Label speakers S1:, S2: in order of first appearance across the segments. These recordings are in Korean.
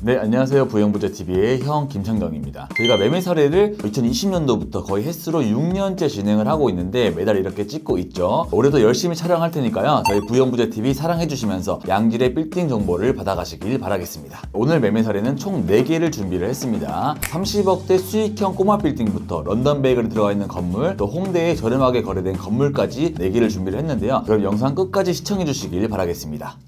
S1: 네, 안녕하세요. 부영부자TV의 형 김창경입니다. 저희가 매매 사례를 2020년도부터 거의 횟수로 6년째 진행을 하고 있는데 매달 이렇게 찍고 있죠. 올해도 열심히 촬영할 테니까요. 저희 부영부자TV 사랑해주시면서 양질의 빌딩 정보를 받아가시길 바라겠습니다. 오늘 매매 사례는 총 4개를 준비를 했습니다. 30억대 수익형 꼬마 빌딩부터 런던 베이글에 들어가 있는 건물, 또 홍대에 저렴하게 거래된 건물까지 4개를 준비를 했는데요. 그럼 영상 끝까지 시청해주시길 바라겠습니다.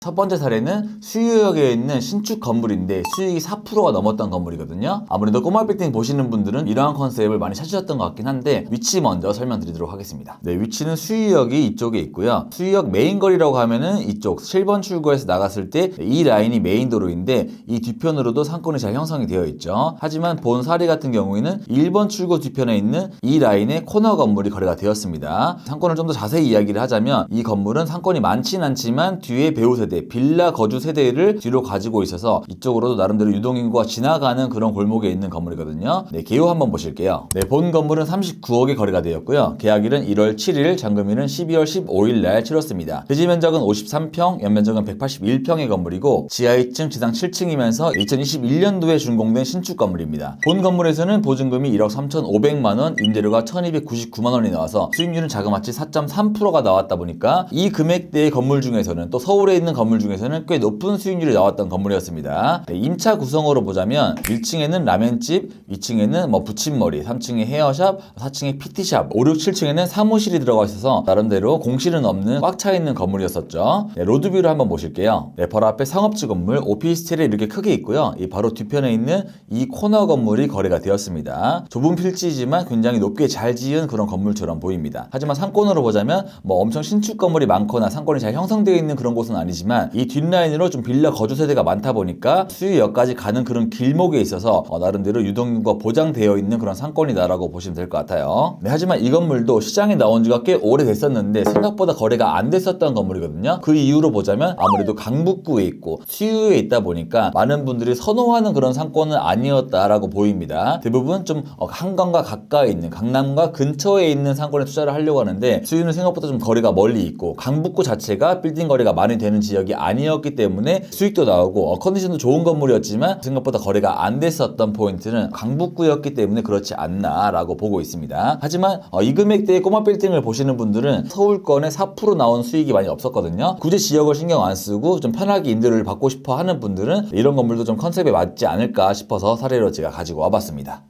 S1: 첫 번째 사례는 수유역에 있는 신축 건물인데 수익이 4%가 넘었던 건물이거든요. 아무래도 꼬마 빌딩 보시는 분들은 이러한 컨셉을 많이 찾으셨던 것 같긴 한데 위치 먼저 설명드리도록 하겠습니다. 네, 위치는 수유역이 이쪽에 있고요. 수유역 메인 거리라고 하면은 이쪽 7번 출구에서 나갔을 때 이 라인이 메인 도로인데 이 뒤편으로도 상권이 잘 형성이 되어 있죠. 하지만 본 사례 같은 경우에는 1번 출구 뒤편에 있는 이 라인의 코너 건물이 거래가 되었습니다. 상권을 좀 더 자세히 이야기를 하자면 이 건물은 상권이 많진 않지만 뒤에 배우 세대 빌라 거주 세대를 뒤로 가지고 있어서 이쪽으로도 나름대로 유동인구가 지나가는 그런 골목에 있는 건물이거든요. 네, 개요 한번 보실게요. 네, 본 건물은 39억에 거래가 되었고요. 계약일은 1월 7일, 잔금일은 12월 15일 날 치렀습니다. 대지 면적은 53평, 연면적은 181평의 건물이고 지하 2층, 지상 7층이면서 2021년도에 준공된 신축 건물입니다. 본 건물에서는 보증금이 1억 3,500만원, 임대료가 1,299만원이 나와서 수익률은 자그마치 4.3%가 나왔다 보니까 이 금액대의 건물 중에서는 또 서울에 있는 건물 중에서는 꽤 높은 수익률이 나왔던 건물이었습니다. 네, 임차 구성으로 보자면 1층에는 라멘집, 2층에는 붙임머리, 3층에 헤어샵, 4층에 PT샵, 5, 6, 7층에는 사무실이 들어가 있어서 나름대로 공실은 없는 꽉 차 있는 건물이었었죠. 네, 로드뷰를 한번 보실게요. 네, 바로 앞에 상업지 건물, 오피스텔이 이렇게 크게 있고요. 이 바로 뒤편에 있는 이 코너 건물이 거래가 되었습니다. 좁은 필지이지만 굉장히 높게 잘 지은 그런 건물처럼 보입니다. 하지만 상권으로 보자면 엄청 신축 건물이 많거나 상권이 잘 형성되어 있는 그런 곳은 아니지만 이 뒷라인으로 좀 빌라 거주 세대가 많다 보니까 수유역까지 가는 그런 길목에 있어서 나름대로 유동인구가 보장되어 있는 그런 상권이다라고 보시면 될 것 같아요. 네, 하지만 이 건물도 시장에 나온 지가 꽤 오래됐었는데 생각보다 거래가 안 됐었던 건물이거든요. 그 이유로 보자면 아무래도 강북구에 있고 수유에 있다 보니까 많은 분들이 선호하는 그런 상권은 아니었다라고 보입니다. 대부분 좀 한강과 가까이 있는 강남과 근처에 있는 상권에 투자를 하려고 하는데 수유는 생각보다 좀 거리가 멀리 있고 강북구 자체가 빌딩 거래가 많이 되는 지역이 아니었기 때문에 수익도 나오고 컨디션도 좋은 건물이었지만 생각보다 거래가 안 됐었던 포인트는 강북구였기 때문에 그렇지 않나 라고 보고 있습니다. 하지만 이 금액대의 꼬마 빌딩을 보시는 분들은 서울권에 4% 나온 수익이 많이 없었거든요. 굳이 지역을 신경 안 쓰고 좀 편하게 임대료를 받고 싶어 하는 분들은 이런 건물도 좀 컨셉에 맞지 않을까 싶어서 사례로 제가 가지고 와봤습니다.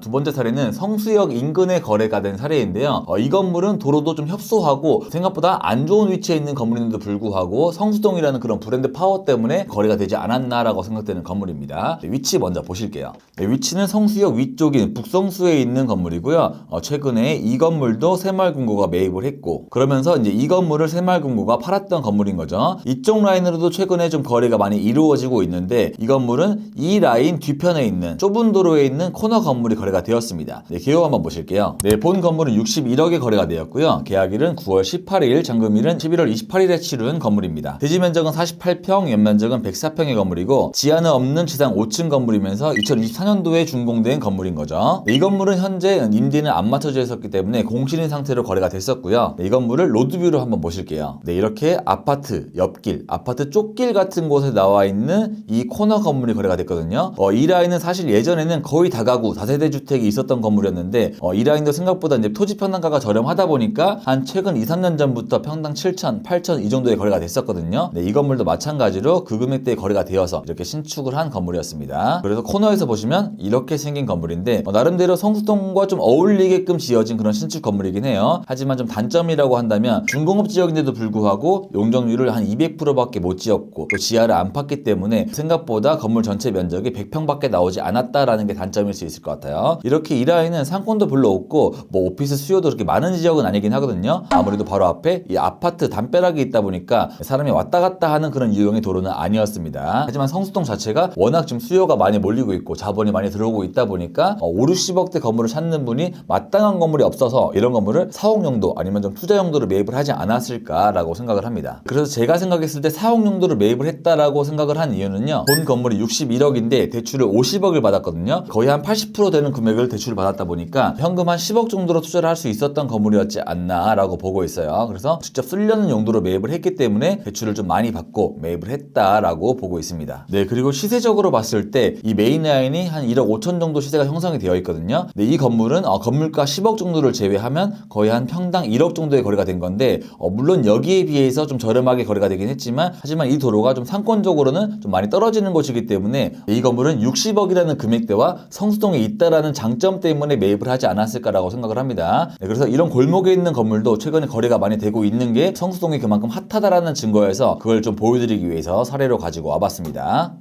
S1: 두 번째 사례는 성수역 인근에 거래가 된 사례인데요. 이 건물은 도로도 좀 협소하고 생각보다 안 좋은 위치에 있는 건물인데도 불구하고 성수동이라는 그런 브랜드 파워 때문에 거래가 되지 않았나라고 생각되는 건물입니다. 네, 위치 먼저 보실게요. 네, 위치는 성수역 위쪽인 북성수에 있는 건물이고요. 최근에 이 건물도 새마을금고가 매입을 했고 그러면서 이제 이 건물을 새마을금고가 팔았던 건물인 거죠. 이쪽 라인으로도 최근에 좀 거래가 많이 이루어지고 있는데 이 건물은 이 라인 뒤편에 있는 좁은 도로에 있는 코너 건물이 거래가 되었습니다. 네, 개요 한번 보실게요. 네, 본 건물은 61억에 거래가 되었고요. 계약일은 9월 18일, 잔금일은 11월 28일에 치른 건물입니다. 대지 면적은 48평, 연면적은 104평의 건물이고 지하는 없는 지상 5층 건물이면서 2024년도에 준공된 건물인 거죠. 네, 이 건물은 현재 임대는 안 맞춰져 있었기 때문에 공실인 상태로 거래가 됐었고요. 네, 이 건물을 로드뷰로 한번 보실게요. 네, 이렇게 아파트 옆길, 아파트 쪽길 같은 곳에 나와 있는 이 코너 건물이 거래가 됐거든요. 이 라인은 사실 예전에는 거의 다가구, 다세대 주택이 있었던 건물이었는데 이 라인도 생각보다 이제 토지 평당가가 저렴하다 보니까 한 최근 2, 3년 전부터 평당 7천, 8천 이 정도의 거래가 됐었거든요. 네, 이 건물도 마찬가지로 그 금액대에 거래가 되어서 이렇게 신축을 한 건물이었습니다. 그래서 코너에서 보시면 이렇게 생긴 건물인데 나름대로 성수동과 좀 어울리게끔 지어진 그런 신축 건물이긴 해요. 하지만 좀 단점이라고 한다면 중공업 지역인데도 불구하고 용적률을 한 200%밖에 못 지었고 또 지하를 안 팠기 때문에 생각보다 건물 전체 면적이 100평밖에 나오지 않았다라는 게 단점일 수 있을 것 같아요. 이렇게 이 라인은 상권도 별로 없고 오피스 수요도 그렇게 많은 지역은 아니긴 하거든요. 아무래도 바로 앞에 이 아파트 담벼락이 있다 보니까 사람이 왔다 갔다 하는 그런 유형의 도로는 아니었습니다. 하지만 성수동 자체가 워낙 지금 수요가 많이 몰리고 있고 자본이 많이 들어오고 있다 보니까 5, 60억대 건물을 찾는 분이 마땅한 건물이 없어서 이런 건물을 사옥 용도 아니면 좀 투자 용도로 매입을 하지 않았을까라고 생각을 합니다. 그래서 제가 생각했을 때 사옥 용도로 매입을 했다라고 생각을 한 이유는요. 본 건물이 61억인데 대출을 50억을 받았거든요. 거의 한 80% 되는 금액을 대출을 받았다 보니까 현금 한 10억 정도로 투자를 할 수 있었던 건물이었지 않나라고 보고 있어요. 그래서 직접 쓰려는 용도로 매입을 했기 때문에 대출을 좀 많이 받고 매입을 했다라고 보고 있습니다. 네, 그리고 시세적으로 봤을 때 이 메인 라인이 한 1억 5천 정도 시세가 형성이 되어 있거든요. 네, 이 건물은 건물가 10억 정도를 제외하면 거의 한 평당 1억 정도의 거래가 된 건데 물론 여기에 비해서 좀 저렴하게 거래가 되긴 했지만 하지만 이 도로가 좀 상권적으로는 좀 많이 떨어지는 곳이기 때문에 이 건물은 60억이라는 금액대와 성수동에 있다라는 장점 때문에 매입을 하지 않았을까라고 생각을 합니다. 네, 그래서 이런 골목에 있는 건물도 최근에 거래가 많이 되고 있는 게 성수동이 그만큼 핫하다라는 증거여서 그걸 좀 보여드리기 위해서 사례로 가지고 와봤습니다.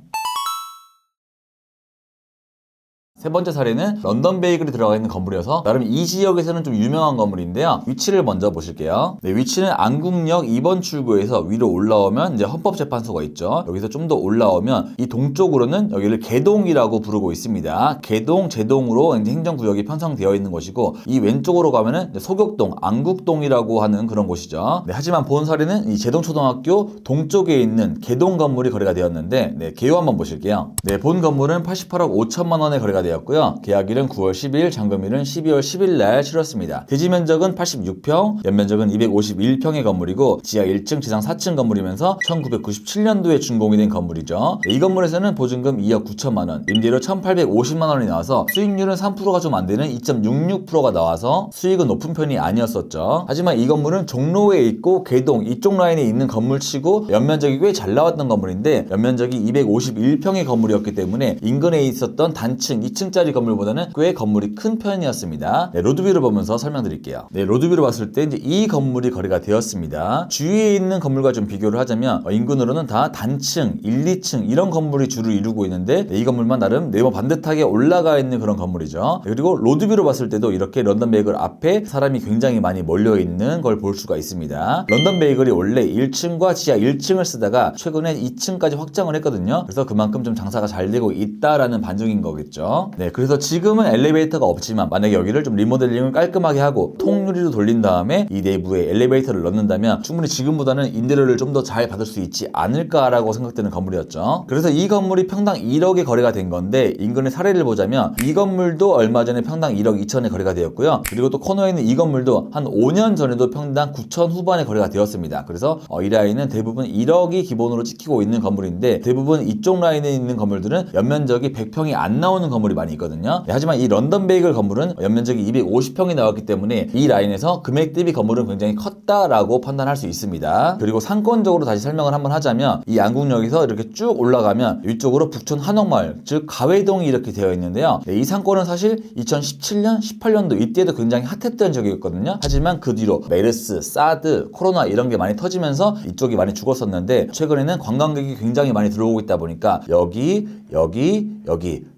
S1: 세 번째 사례는 런던 베이글이 들어가 있는 건물이어서 나름 이 지역에서는 좀 유명한 건물인데요. 위치를 먼저 보실게요. 네, 위치는 안국역 2번 출구에서 위로 올라오면 이제 헌법재판소가 있죠. 여기서 좀 더 올라오면 이 동쪽으로는 여기를 개동이라고 부르고 있습니다. 개동, 제동으로 이제 행정구역이 편성되어 있는 곳이고 이 왼쪽으로 가면은 이제 소격동, 안국동이라고 하는 그런 곳이죠. 네, 하지만 본 사례는 이 제동초등학교 동쪽에 있는 개동 건물이 거래가 되었는데 네, 개요 한번 보실게요. 네, 본 건물은 88억 5천만 원에 거래가 되었고요. 계약일은 9월 10일, 잔금일은 12월 10일 날 치렀습니다. 대지 면적은 86평, 연면적은 251평의 건물이고 지하 1층, 지상 4층 건물이면서 1997년도에 준공이 된 건물이죠. 이 건물에서는 보증금 2억 9천만 원, 임대료 1,850만 원이 나와서 수익률은 3%가 좀 안 되는 2.66%가 나와서 수익은 높은 편이 아니었었죠. 하지만 이 건물은 종로에 있고 개동 이쪽 라인에 있는 건물치고 연면적이 꽤 잘 나왔던 건물인데 연면적이 251평의 건물이었기 때문에 인근에 있었던 단층 2층짜리 건물보다는 꽤 건물이 큰 편이었습니다. 네, 로드뷰를 보면서 설명드릴게요. 네, 로드뷰를 봤을 때 이제 이 건물이 거래가 되었습니다. 주위에 있는 건물과 좀 비교를 하자면 인근으로는 다 단층, 1, 2층 이런 건물이 주를 이루고 있는데 이 건물만 나름 네모 반듯하게 올라가 있는 그런 건물이죠. 그리고 로드뷰로 봤을 때도 이렇게 런던 베이글 앞에 사람이 굉장히 많이 몰려 있는 걸 볼 수가 있습니다. 런던 베이글이 원래 1층과 지하 1층을 쓰다가 최근에 2층까지 확장을 했거든요. 그래서 그만큼 좀 장사가 잘 되고 있다라는 반증인 거겠죠. 네, 그래서 지금은 엘리베이터가 없지만 만약에 여기를 좀 리모델링을 깔끔하게 하고 통유리로 돌린 다음에 이 내부에 엘리베이터를 넣는다면 충분히 지금보다는 임대료를 좀 더 잘 받을 수 있지 않을까라고 생각되는 건물이었죠. 그래서 이 건물이 평당 1억에 거래가 된 건데 인근의 사례를 보자면 이 건물도 얼마 전에 평당 1억 2천에 거래가 되었고요. 그리고 또 코너에 있는 이 건물도 한 5년 전에도 평당 9천 후반에 거래가 되었습니다. 그래서 이 라인은 대부분 1억이 기본으로 찍히고 있는 건물인데 대부분 이쪽 라인에 있는 건물들은 연면적이 100평이 안 나오는 건물이 많이 있거든요. 네, 하지만 이 런던 베이글 건물은 연면적이 250평이 나왔기 때문에 이 라인에서 금액 대비 건물은 굉장히 컸다라고 판단할 수 있습니다. 그리고 상권적으로 다시 설명을 한번 하자면 이 안국역에서 이렇게 쭉 올라가면 위쪽으로 북촌 한옥마을 즉 가회동이 이렇게 되어 있는데요. 네, 이 상권은 사실 2017년, 18년도 이때도 굉장히 핫했던 지역이었거든요. 하지만 그 뒤로 메르스, 사드, 코로나 이런 게 많이 터지면서 이쪽이 많이 죽었었는데 최근에는 관광객이 굉장히 많이 들어오고 있다 보니까 여기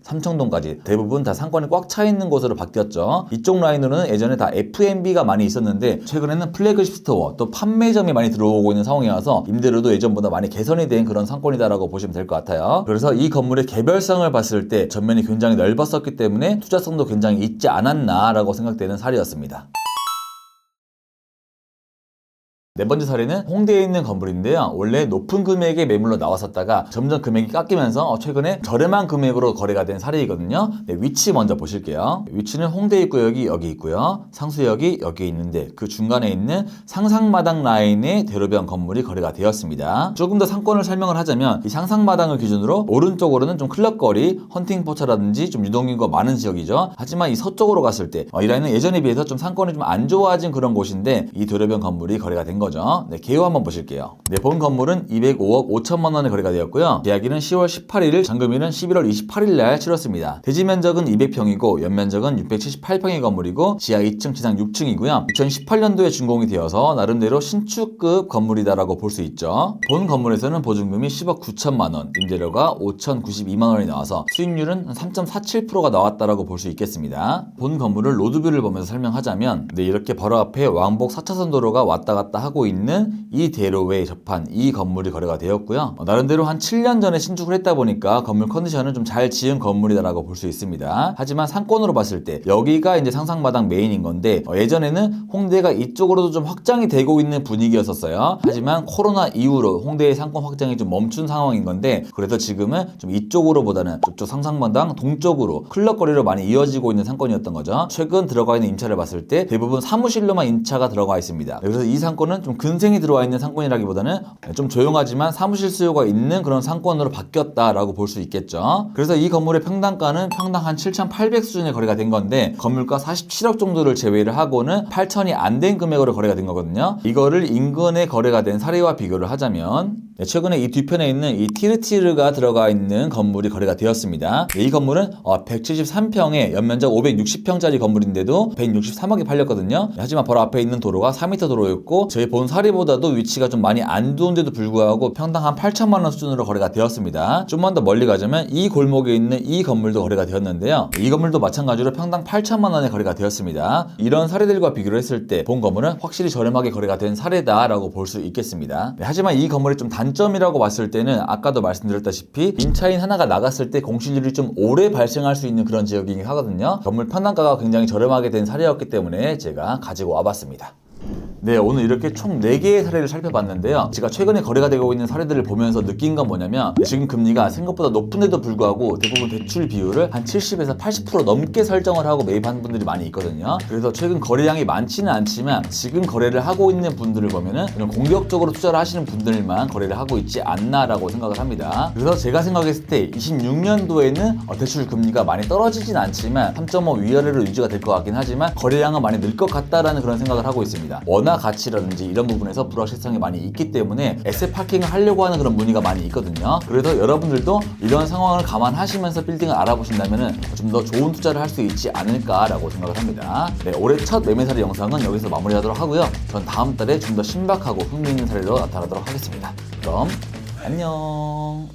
S1: 삼청동까지 대부분 다 상권이 꽉 차 있는 곳으로 바뀌었죠. 이쪽 라인으로는 예전에 다 F&B가 많이 있었는데 최근에는 플래그십 스토어 또 판매점이 많이 들어오고 있는 상황이어서 임대료도 예전보다 많이 개선이 된 그런 상권이다라고 보시면 될 것 같아요. 그래서 이 건물의 개별성을 봤을 때 전면이 굉장히 넓었었기 때문에 투자성도 굉장히 있지 않았나라고 생각되는 사례였습니다. 네 번째 사례는 홍대에 있는 건물인데요. 원래 높은 금액의 매물로 나왔었다가 점점 금액이 깎이면서 최근에 저렴한 금액으로 거래가 된 사례이거든요. 네, 위치 먼저 보실게요. 위치는 홍대 입구역이 여기 있고요. 상수역이 여기 있는데 그 중간에 있는 상상마당 라인의 대로변 건물이 거래가 되었습니다. 조금 더 상권을 설명을 하자면 이 상상마당을 기준으로 오른쪽으로는 좀 클럽거리, 헌팅포차라든지 좀 유동인구가 많은 지역이죠. 하지만 이 서쪽으로 갔을 때 이 라인은 예전에 비해서 좀 상권이 좀 안 좋아진 그런 곳인데 이 대로변 건물이 거래가 된 거죠. 네, 개요 한번 보실게요. 네, 본 건물은 205억 5천만 원에 거래가 되었고요. 계약일은 10월 18일, 잔금일은 11월 28일 날 치렀습니다. 대지 면적은 200평이고 연면적은 678평의 건물이고 지하 2층, 지상 6층이고요. 2018년도에 준공이 되어서 나름대로 신축급 건물이다라고 볼 수 있죠. 본 건물에서는 보증금이 10억 9천만 원, 임대료가 5,092만 원이 나와서 수익률은 3.47%가 나왔다라고 볼 수 있겠습니다. 본 건물을 로드뷰를 보면서 설명하자면 네, 이렇게 바로 앞에 왕복 4차선 도로가 왔다 갔다 하고 하고 있는 이 대로에 접한 이 건물이 거래가 되었고요. 나름대로 한 7년 전에 신축을 했다 보니까 건물 컨디션은 좀 잘 지은 건물이다라고 볼 수 있습니다. 하지만 상권으로 봤을 때 여기가 이제 상상마당 메인인 건데 예전에는 홍대가 이쪽으로도 좀 확장이 되고 있는 분위기였었어요. 하지만 코로나 이후로 홍대의 상권 확장이 좀 멈춘 상황인 건데 그래서 지금은 좀 이쪽으로보다는 저쪽 상상마당 동쪽으로 클럽거리로 많이 이어지고 있는 상권이었던 거죠. 최근 들어가 있는 임차를 봤을 때 대부분 사무실로만 임차가 들어가 있습니다. 그래서 이 상권은 좀 근생이 들어와 있는 상권이라기보다는 좀 조용하지만 사무실 수요가 있는 그런 상권으로 바뀌었다라고 볼 수 있겠죠. 그래서 이 건물의 평당가는 평당 한 7,800 수준의 거래가 된 건데 건물가 47억 정도를 제외를 하고는 8천이 안 된 금액으로 거래가 된 거거든요. 이거를 인근에 거래가 된 사례와 비교를 하자면 최근에 이 뒤편에 있는 이 티르티르가 들어가 있는 건물이 거래가 되었습니다. 이 건물은 173평에 연면적 560평짜리 건물인데도 163억에 팔렸거든요. 하지만 바로 앞에 있는 도로가 4m 도로였고 저희 본 사례보다도 위치가 좀 많이 안 좋은데도 불구하고 평당 한 8천만 원 수준으로 거래가 되었습니다. 좀만 더 멀리 가자면 이 골목에 있는 이 건물도 거래가 되었는데요. 이 건물도 마찬가지로 평당 8천만 원에 거래가 되었습니다. 이런 사례들과 비교를 했을 때 본 건물은 확실히 저렴하게 거래가 된 사례다라고 볼 수 있겠습니다. 하지만 이 건물의 좀 단점이라고 봤을 때는 아까도 말씀드렸다시피 임차인 하나가 나갔을 때 공실률이 좀 오래 발생할 수 있는 그런 지역이긴 하거든요. 건물 평당가가 굉장히 저렴하게 된 사례였기 때문에 제가 가지고 와봤습니다. 네, 오늘 이렇게 총 4개의 사례를 살펴봤는데요. 제가 최근에 거래가 되고 있는 사례들을 보면서 느낀 건 뭐냐면 지금 금리가 생각보다 높은데도 불구하고 대부분 대출 비율을 한 70에서 80% 넘게 설정을 하고 매입하는 분들이 많이 있거든요. 그래서 최근 거래량이 많지는 않지만 지금 거래를 하고 있는 분들을 보면은 이런 공격적으로 투자를 하시는 분들만 거래를 하고 있지 않나라고 생각을 합니다. 그래서 제가 생각했을 때 26년도에는 대출 금리가 많이 떨어지진 않지만 3.5 위아래로 유지가 될 것 같긴 하지만 거래량은 많이 늘 것 같다라는 그런 생각을 하고 있습니다. 원화 가치라든지 이런 부분에서 불확실성이 많이 있기 때문에 에셋 파킹을 하려고 하는 그런 문의가 많이 있거든요. 그래서 여러분들도 이런 상황을 감안하시면서 빌딩을 알아보신다면 좀 더 좋은 투자를 할 수 있지 않을까라고 생각을 합니다. 네, 올해 첫 매매 사례 영상은 여기서 마무리하도록 하고요. 전 다음 달에 좀 더 신박하고 흥미있는 사례로 나타나도록 하겠습니다. 그럼 안녕.